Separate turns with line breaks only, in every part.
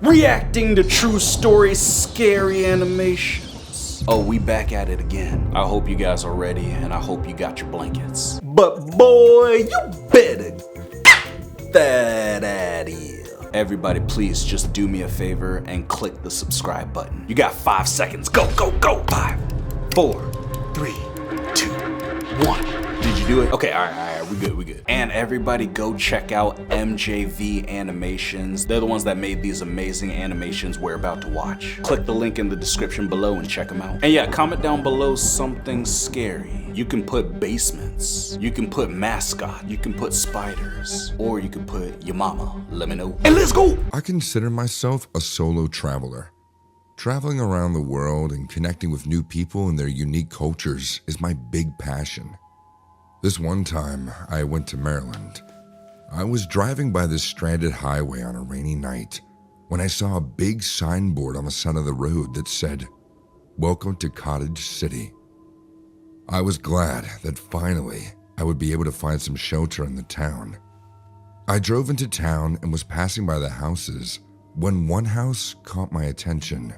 reacting to true story scary animations. Oh, we back at it again. I hope you guys are ready and I hope you got your blankets. But boy, you better get that out of here. Everybody, please just do me a favor and click the subscribe button. You got 5 seconds. Go, go, go. 5, 4, 3, 2, 1. Did you do it? Okay, all right, we good. And everybody go check out MJV Animations. They're the ones that made these amazing animations we're about to watch. Click the link in the description below and check them out. And yeah, comment down below something scary. You can put basements, you can put mascot, you can put spiders, or you can put your mama. Let me know. And let's go!
I consider myself a solo traveler. Traveling around the world and connecting with new people and their unique cultures is my big passion. This one time, I went to Maryland. I was driving by this stranded highway on a rainy night when I saw a big signboard on the side of the road that said, "Welcome to Cottage City." I was glad that finally I would be able to find some shelter in the town. I drove into town and was passing by the houses when one house caught my attention.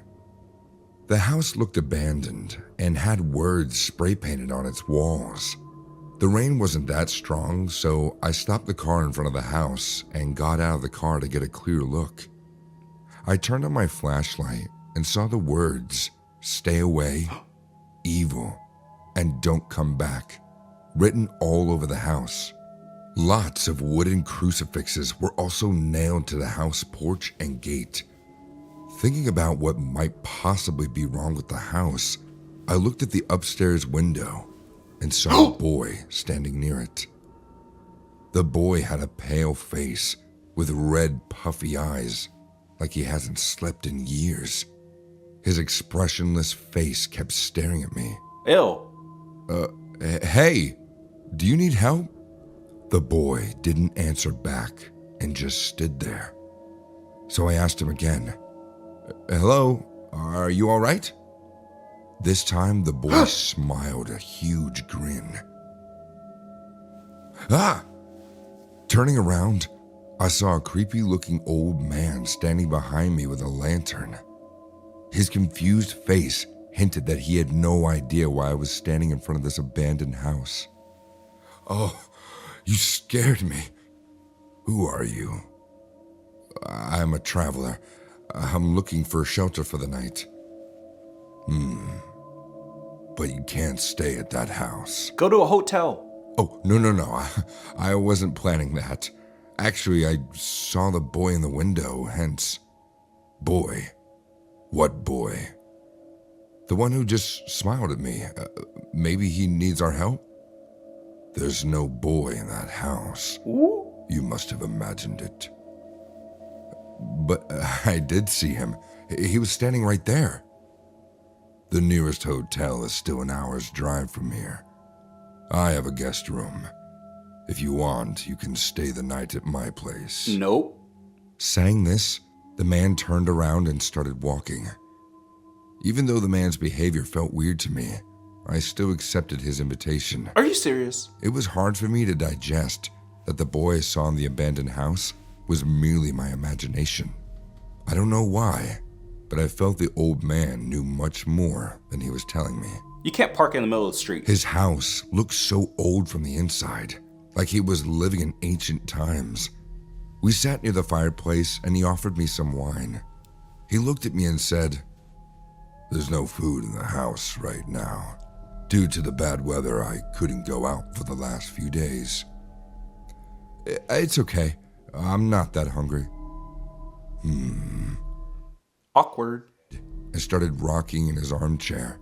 The house looked abandoned and had words spray painted on its walls. The rain wasn't that strong, so I stopped the car in front of the house and got out of the car to get a clear look. I turned on my flashlight and saw the words, "Stay away, evil, and don't come back," written all over the house. Lots of wooden crucifixes were also nailed to the house porch and gate. Thinking about what might possibly be wrong with the house, I looked at the upstairs window and saw a boy standing near it. The boy had a pale face with red puffy eyes, like he hasn't slept in years. His expressionless face kept staring at me.
Ew.
Hey, do you need help? The boy didn't answer back and just stood there. So I asked him again, "Hello, are you all right?" This time, the boy smiled a huge grin. Ah! Turning around, I saw a creepy-looking old man standing behind me with a lantern. His confused face hinted that he had no idea why I was standing in front of this abandoned house. "Oh, you scared me. Who are you?" "I'm a traveler. I'm looking for shelter for the night." But you can't stay at that house."
Go to a hotel.
"Oh, no. I wasn't planning that. Actually, I saw the boy in the window, hence." "Boy? What boy?" "The one who just smiled at me. Maybe he needs our help?" "There's no boy in that house.
Ooh.
You must have imagined it." "But I did see him. He was standing right there." "The nearest hotel is still an hour's drive from here. I have a guest room. If you want, you can stay the night at my place."
Nope.
Saying this, the man turned around and started walking. Even though the man's behavior felt weird to me, I still accepted his invitation.
Are you serious?
It was hard for me to digest that the boy I saw in the abandoned house was merely my imagination. I don't know why, but I felt the old man knew much more than he was telling me.
You can't park in the middle of the street.
His house looked so old from the inside, like he was living in ancient times. We sat near the fireplace and he offered me some wine. He looked at me and said, "There's no food in the house right now. Due to the bad weather, I couldn't go out for the last few days." "It's okay. I'm not that hungry."
Awkward.
I started rocking in his armchair.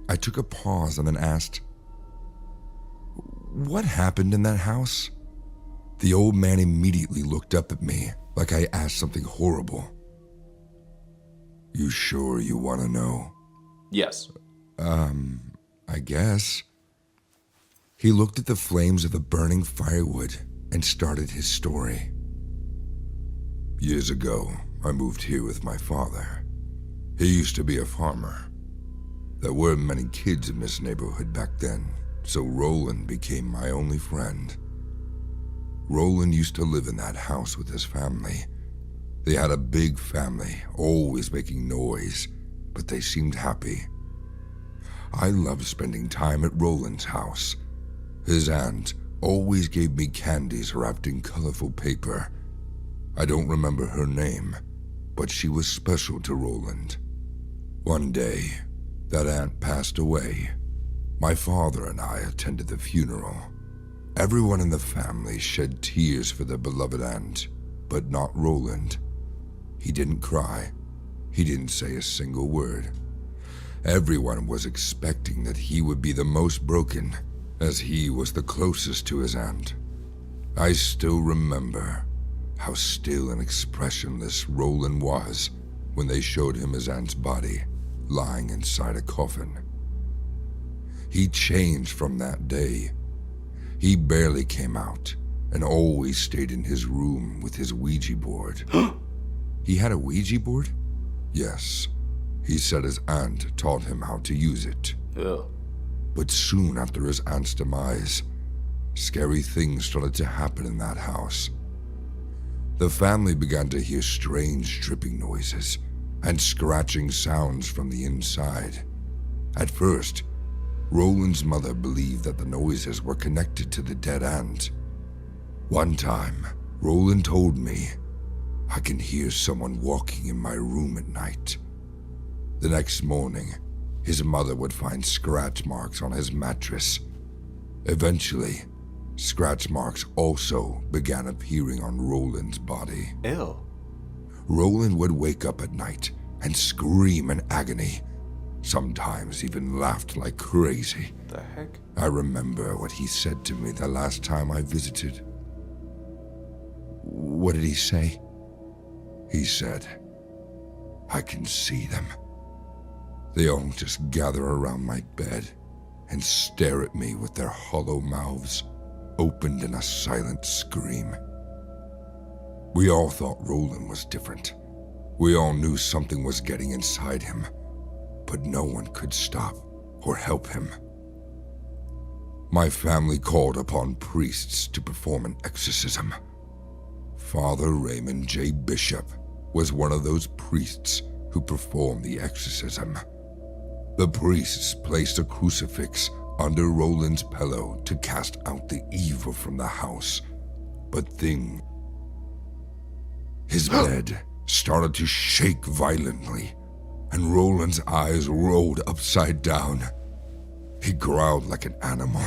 I took a pause and then asked, "What happened in that house?" The old man immediately looked up at me like I asked something horrible. "You sure you want to know?"
Yes.
I guess. He looked at the flames of the burning firewood and started his story. "Years ago, I moved here with my father. He used to be a farmer. There weren't many kids in this neighborhood back then, so Roland became my only friend. Roland used to live in that house with his family, They had a big family, always making noise, but they seemed happy. I loved spending time at Roland's house. His aunt always gave me candies wrapped in colorful paper. I don't remember her name, but she was special to Roland. One day, that aunt passed away. My father and I attended the funeral. Everyone in the family shed tears for their beloved aunt, but not Roland. He didn't cry. He didn't say a single word. Everyone was expecting that he would be the most broken, as he was the closest to his aunt. I still remember how still and expressionless Roland was when they showed him his aunt's body, lying inside a coffin. He changed from that day. He barely came out and always stayed in his room with his Ouija board. He had a Ouija board? Yes. He said his aunt taught him how to use it.
Yeah.
But soon after his aunt's demise, scary things started to happen in that house. The family began to hear strange dripping noises and scratching sounds from the inside. At first, Roland's mother believed that the noises were connected to the dead aunt. One time, Roland told me, "I can hear someone walking in my room at night." The next morning, his mother would find scratch marks on his mattress. Eventually, scratch marks also began appearing on Roland's body.
Ew.
Roland would wake up at night and scream in agony, sometimes even laughed like crazy.
The heck?
I remember what he said to me the last time I visited. What did he say? He said, "I can see them. They all just gather around my bed and stare at me with their hollow mouths opened in a silent scream." We all thought Roland was different. We all knew something was getting inside him, but no one could stop or help him. My family called upon priests to perform an exorcism. Father Raymond J. Bishop was one of those priests who performed the exorcism. The priests placed a crucifix under Roland's pillow to cast out the evil from the house, but his bed started to shake violently, and Roland's eyes rolled upside down. He growled like an animal,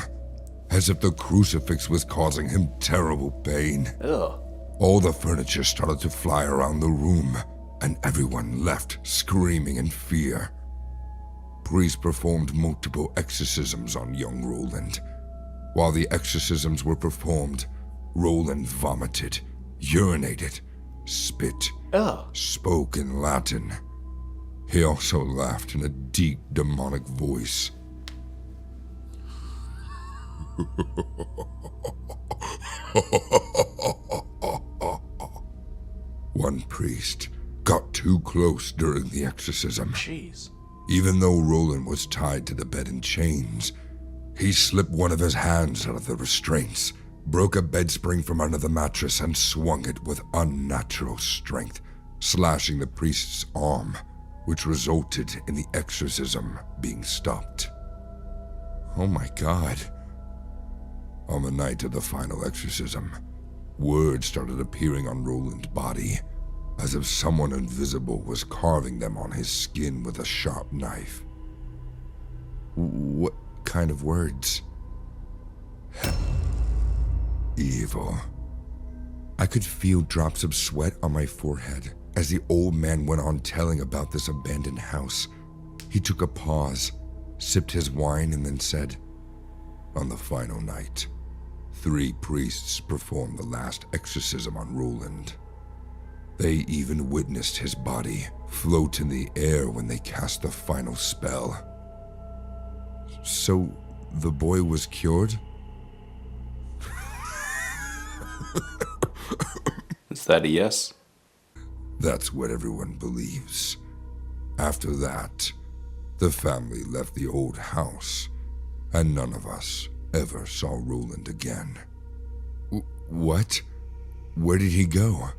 as if the crucifix was causing him terrible pain.
Ugh.
All the furniture started to fly around the room, and everyone left screaming in fear. Priests performed multiple exorcisms on young Roland. While the exorcisms were performed, Roland vomited, urinated, spit,
Ugh.
spoke in Latin. He also laughed in a deep, demonic voice. One priest got too close during the exorcism.
Jeez.
Even though Roland was tied to the bed in chains, he slipped one of his hands out of the restraints, broke a bed spring from under the mattress, and swung it with unnatural strength, slashing the priest's arm, which resulted in the exorcism being stopped. Oh my God. On the night of the final exorcism, words started appearing on Roland's body, as if someone invisible was carving them on his skin with a sharp knife. What kind of words? Evil. I could feel drops of sweat on my forehead as the old man went on telling about this abandoned house. He took a pause, sipped his wine, and then said, "On the final night, 3 priests performed the last exorcism on Roland. They even witnessed his body float in the air when they cast the final spell." So, the boy was cured?
Is that a yes?
That's what everyone believes. After that, the family left the old house, and none of us ever saw Roland again. What? Where did he go?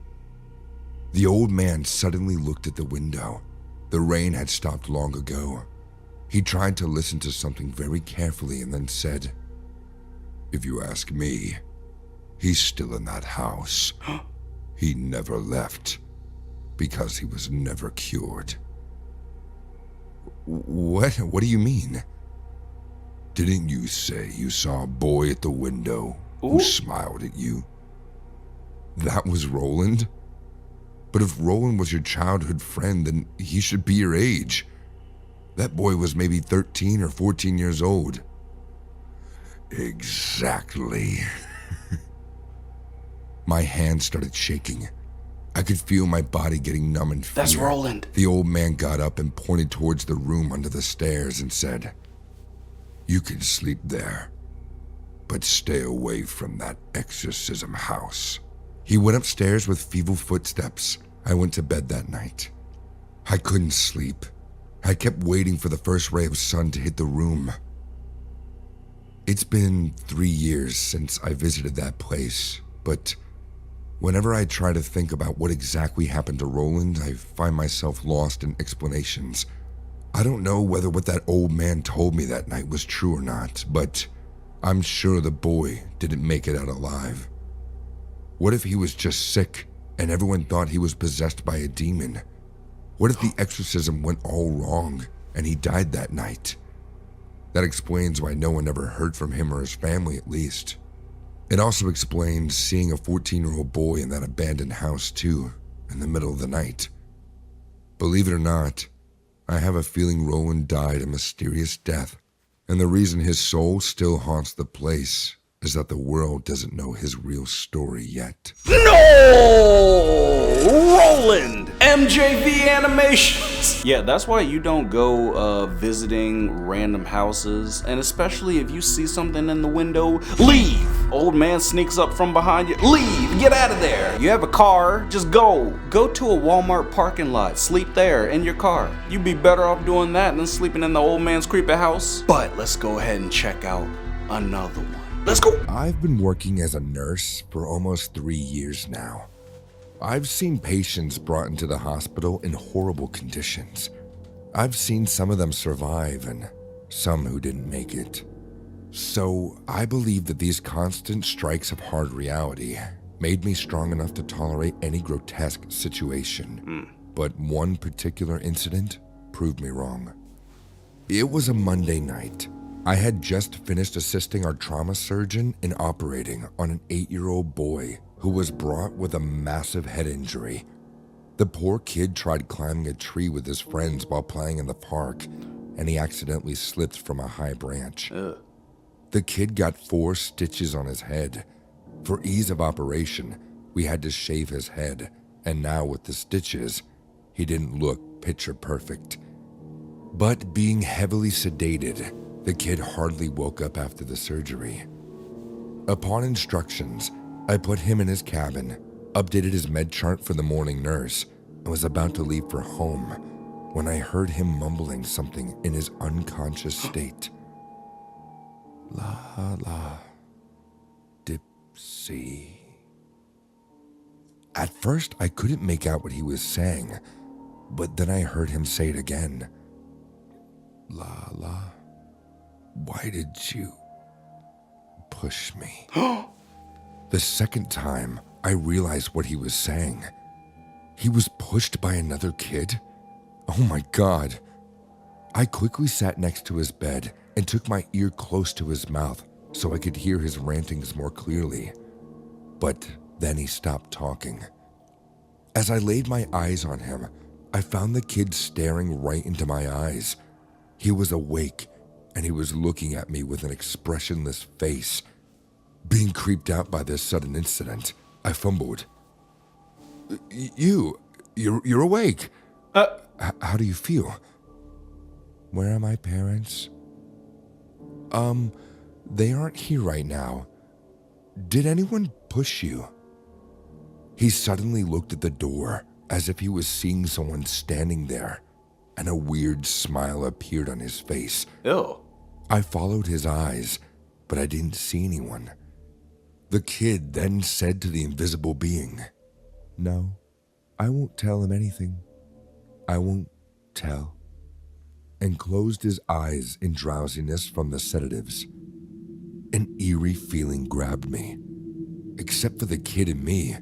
The old man suddenly looked at the window. The rain had stopped long ago. He tried to listen to something very carefully and then said, "If you ask me, he's still in that house. He never left because he was never cured." What do you mean? Didn't you say you saw a boy at the window who smiled at you? That was Roland? But if Roland was your childhood friend, then he should be your age. That boy was maybe 13 or 14 years old. Exactly. My hand started shaking. I could feel my body getting numb in fear.
That's Roland.
The old man got up and pointed towards the room under the stairs and said, "You can sleep there, but stay away from that exorcism house." He went upstairs with feeble footsteps. I went to bed that night. I couldn't sleep. I kept waiting for the first ray of sun to hit the room. It's been 3 years since I visited that place, but whenever I try to think about what exactly happened to Roland, I find myself lost in explanations. I don't know whether what that old man told me that night was true or not, but I'm sure the boy didn't make it out alive. What if he was just sick and everyone thought he was possessed by a demon? What if the exorcism went all wrong and he died that night? That explains why no one ever heard from him or his family, at least. It also explains seeing a 14-year-old boy in that abandoned house too, in the middle of the night. Believe it or not, I have a feeling Roland died a mysterious death, and the reason his soul still haunts the place is that the world doesn't know his real story yet.
No! Roland! MJV Animations! Yeah, that's why you don't go visiting random houses, and especially if you see something in the window, leave! Old man sneaks up from behind you, leave! Get out of there! You have a car, just go! Go to a Walmart parking lot, sleep there in your car. You'd be better off doing that than sleeping in the old man's creepy house. But let's go ahead and check out another one. Let's go!
I've been working as a nurse for almost 3 years now. I've seen patients brought into the hospital in horrible conditions. I've seen some of them survive and some who didn't make it. So I believe that these constant strikes of hard reality made me strong enough to tolerate any grotesque situation. But one particular incident proved me wrong. It was a Monday night. I had just finished assisting our trauma surgeon in operating on an 8-year-old boy who was brought with a massive head injury. The poor kid tried climbing a tree with his friends while playing in the park, and he accidentally slipped from a high branch. The kid got 4 stitches on his head. For ease of operation, we had to shave his head, and now with the stitches, he didn't look picture perfect. But being heavily sedated, the kid hardly woke up after the surgery. Upon instructions, I put him in his cabin, updated his med chart for the morning nurse, and was about to leave for home when I heard him mumbling something in his unconscious state. La la, dipsy. At first, I couldn't make out what he was saying, but then I heard him say it again. La la, why did you push me? The second time, I realized what he was saying. He was pushed by another kid? Oh my God. I quickly sat next to his bed and took my ear close to his mouth so I could hear his rantings more clearly. But then he stopped talking. As I laid my eyes on him, I found the kid staring right into my eyes. He was awake, and he was looking at me with an expressionless face. Being creeped out by this sudden incident, I fumbled. You're awake. How do you feel? Where are my parents? They aren't here right now. Did anyone push you? He suddenly looked at the door as if he was seeing someone standing there, and a weird smile appeared on his face.
Ew.
I followed his eyes, but I didn't see anyone. The kid then said to the invisible being, "No, I won't tell him anything. I won't tell. And closed his eyes in drowsiness from the sedatives. An eerie feeling grabbed me. Except for the kid and me,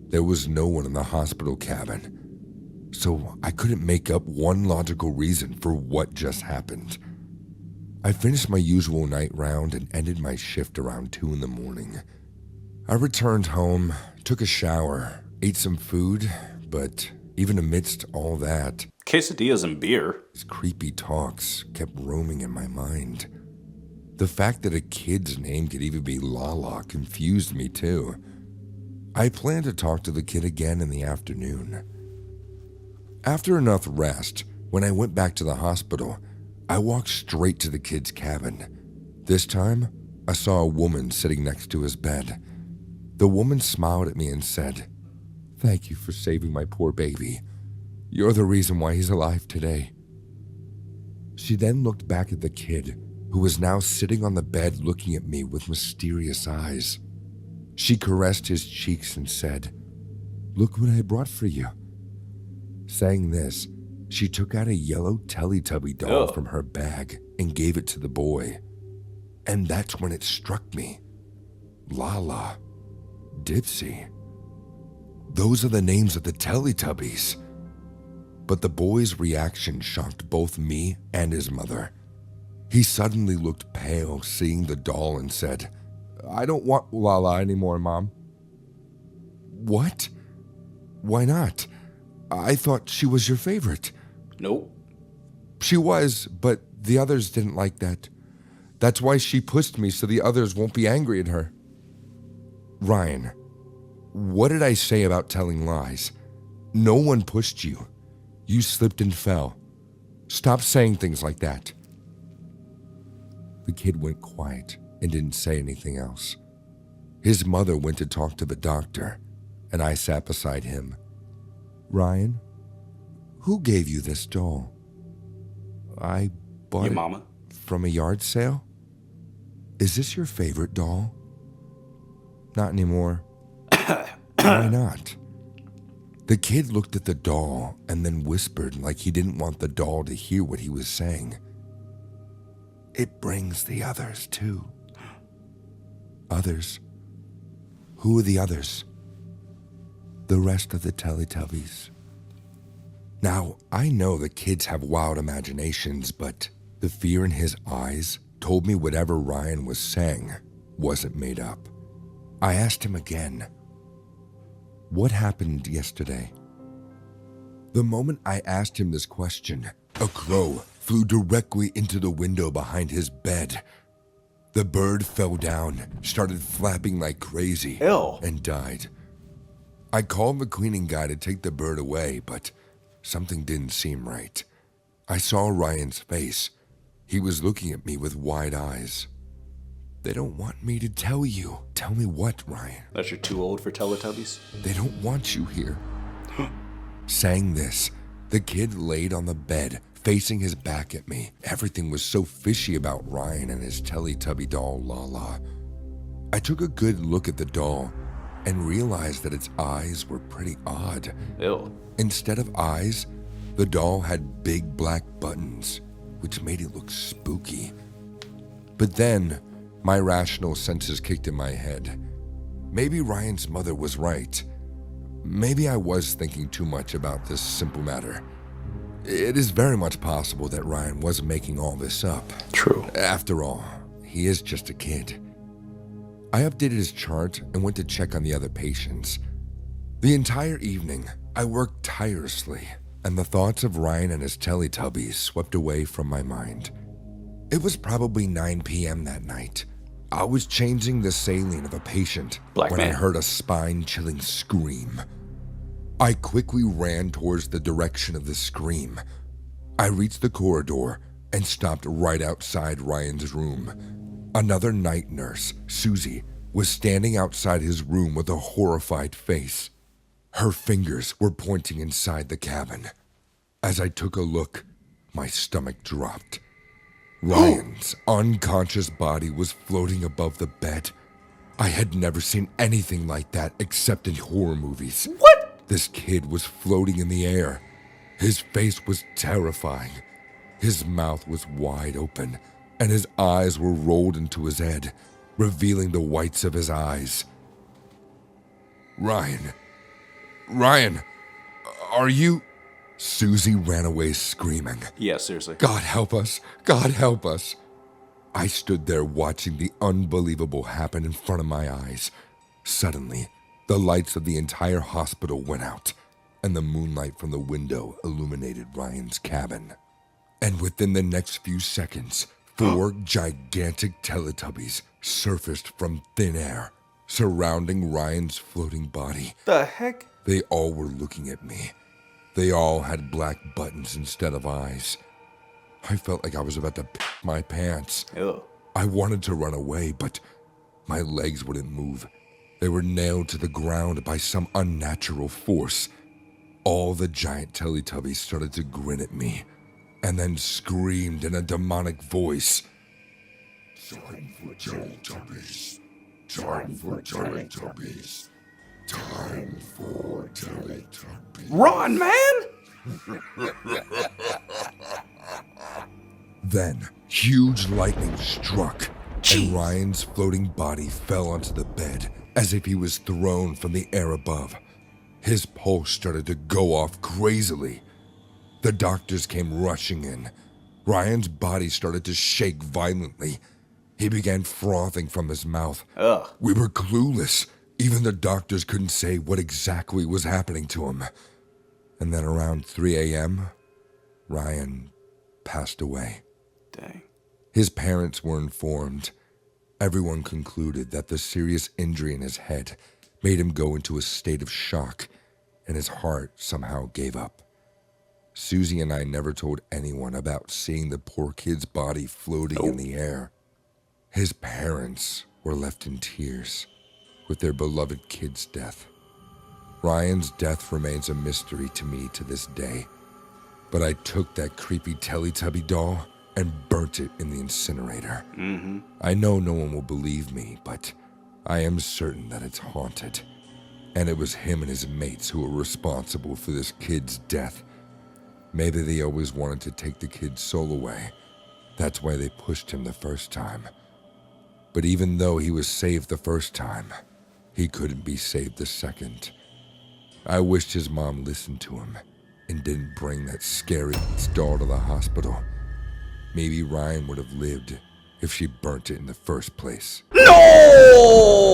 there was no one in the hospital cabin. So I couldn't make up one logical reason for what just happened. I finished my usual night round and ended my shift around 2 in the morning. I returned home, took a shower, ate some food, but even amidst all that,
Quesadillas and beer.
these creepy talks kept roaming in my mind. The fact that a kid's name could even be Lala confused me too. I planned to talk to the kid again in the afternoon. After enough rest, when I went back to the hospital, I walked straight to the kid's cabin. This time, I saw a woman sitting next to his bed. The woman smiled at me and said, "Thank you for saving my poor baby. You're the reason why he's alive today." She then looked back at the kid, who was now sitting on the bed looking at me with mysterious eyes. She caressed his cheeks and said, "Look what I brought for you." Saying this, she took out a yellow Teletubby doll from her bag and gave it to the boy. And that's when it struck me. Lala, Dipsy. Those are the names of the Teletubbies. But the boy's reaction shocked both me and his mother. He suddenly looked pale seeing the doll and said, "I don't want Lala anymore, Mom." "What? Why not? I thought she was your favorite."
Nope.
"She was, but the others didn't like that. That's why she pushed me so the others won't be angry at her." "Ryan, what did I say about telling lies? No one pushed you. You slipped and fell. Stop saying things like that." The kid went quiet and didn't say anything else. His mother went to talk to the doctor, and I sat beside him. "Ryan, who gave you this doll?" "I bought
Your
it
mama.
from a yard sale." "Is this your favorite doll?" "Not anymore." "Why not?" The kid looked at the doll and then whispered like he didn't want the doll to hear what he was saying. "It brings the others too." "Others? Who are the others?" "The rest of the Teletubbies." Now, I know that kids have wild imaginations, but the fear in his eyes told me whatever Ryan was saying wasn't made up. I asked him again, "What happened yesterday?" The moment I asked him this question, a crow flew directly into the window behind his bed. The bird fell down, started flapping like crazy,
Ew.
and died. I called the cleaning guy to take the bird away, but something didn't seem right. I saw Ryan's face. He was looking at me with wide eyes. "They don't want me to tell you." "Tell me what, Ryan?"
That you're too old for Teletubbies?
"They don't want you here." Saying this, the kid laid on the bed, facing his back at me. Everything was so fishy about Ryan and his Teletubby doll, Lala. I took a good look at the doll and realized that its eyes were pretty odd.
Ew.
Instead of eyes, the doll had big black buttons, which made it look spooky. But then, my rational senses kicked in my head. Maybe Ryan's mother was right. Maybe I was thinking too much about this simple matter. It is very much possible that Ryan was making all this up.
True.
After all, he is just a kid. I updated his chart and went to check on the other patients. The entire evening, I worked tirelessly, and the thoughts of Ryan and his Teletubbies swept away from my mind. It was probably 9 p.m. that night. I was changing the saline of a patient
Black
when
man.
I heard a spine-chilling scream. I quickly ran towards the direction of the scream. I reached the corridor and stopped right outside Ryan's room. Another night nurse, Susie, was standing outside his room with a horrified face. Her fingers were pointing inside the cabin. As I took a look, my stomach dropped. Ryan's unconscious body was floating above the bed. I had never seen anything like that except in horror movies.
What?
This kid was floating in the air. His face was terrifying. His mouth was wide open, and his eyes were rolled into his head, revealing the whites of his eyes. Ryan, are you... Susie ran away screaming.
Yeah, seriously.
God help us, God help us. I stood there watching the unbelievable happen in front of my eyes. Suddenly, the lights of the entire hospital went out, and the moonlight from the window illuminated Ryan's cabin. And within the next few seconds, 4 gigantic Teletubbies surfaced from thin air, surrounding Ryan's floating body.
The heck?
They all were looking at me. They all had black buttons instead of eyes. I felt like I was about to piss my pants.
Ew.
I wanted to run away, but my legs wouldn't move. They were nailed to the ground by some unnatural force. All the giant Teletubbies started to grin at me, and then screamed in a demonic voice. Time for Teletubbies. Time for Teletubbies. Time for Teletubbies.
Run, man!
Then, huge lightning struck,
Jeez.
and Ryan's floating body fell onto the bed as if he was thrown from the air above. His pulse started to go off crazily. The doctors came rushing in. Ryan's body started to shake violently. He began frothing from his mouth.
Ugh.
We were clueless. Even the doctors couldn't say what exactly was happening to him. And then around 3 a.m., Ryan passed away.
Dang.
His parents were informed. Everyone concluded that the serious injury in his head made him go into a state of shock, and his heart somehow gave up. Susie and I never told anyone about seeing the poor kid's body floating in the air. His parents were left in tears with their beloved kid's death. Ryan's death remains a mystery to me to this day, but I took that creepy Teletubby doll and burnt it in the incinerator. I know no one will believe me, but I am certain that it's haunted. And it was him and his mates who were responsible for this kid's death. Maybe they always wanted to take the kid's soul away. That's why they pushed him the first time. But even though he was saved the first time, he couldn't be saved the second. I wished his mom listened to him and didn't bring that scary doll to the hospital. Maybe Ryan would have lived if she burnt it in the first place.
No!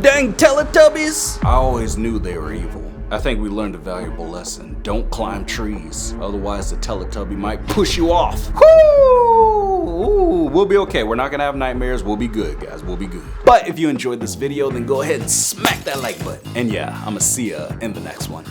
Dang Teletubbies! I always knew they were evil. I think we learned a valuable lesson. Don't climb trees, otherwise the Teletubby might push you off. Woo! We'll be okay. We're not gonna have nightmares. We'll be good, guys. We'll be good. But if you enjoyed this video, then go ahead and smack that like button. And yeah, I'ma see ya in the next one.